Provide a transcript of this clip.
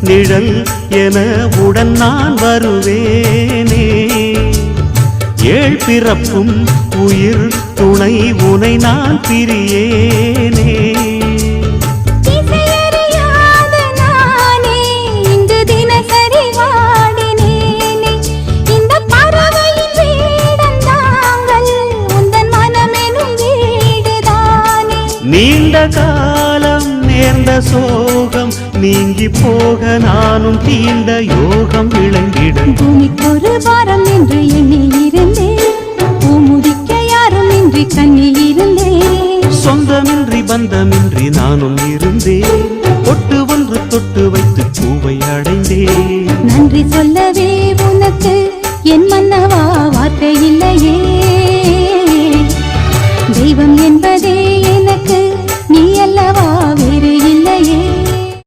நிழல் என உடன் நான் வருவேனே. ஏழ் பிறப்பும் உயிர் துணை உனை நான் பிரியேனே. நீண்ட காலம் நேர்ந்த சோகம் நீங்கி போக நானும் தீண்ட யோகம் விளங்கிடும். பூமிக்கொரு பாரம் என்று எண்ணி இருந்தேன், பூமுடிக்க யாரும் இன்றி கண்ணி இருந்தேன். சொந்தமின்றி பந்தமின்றி நானும் இருந்தேன்.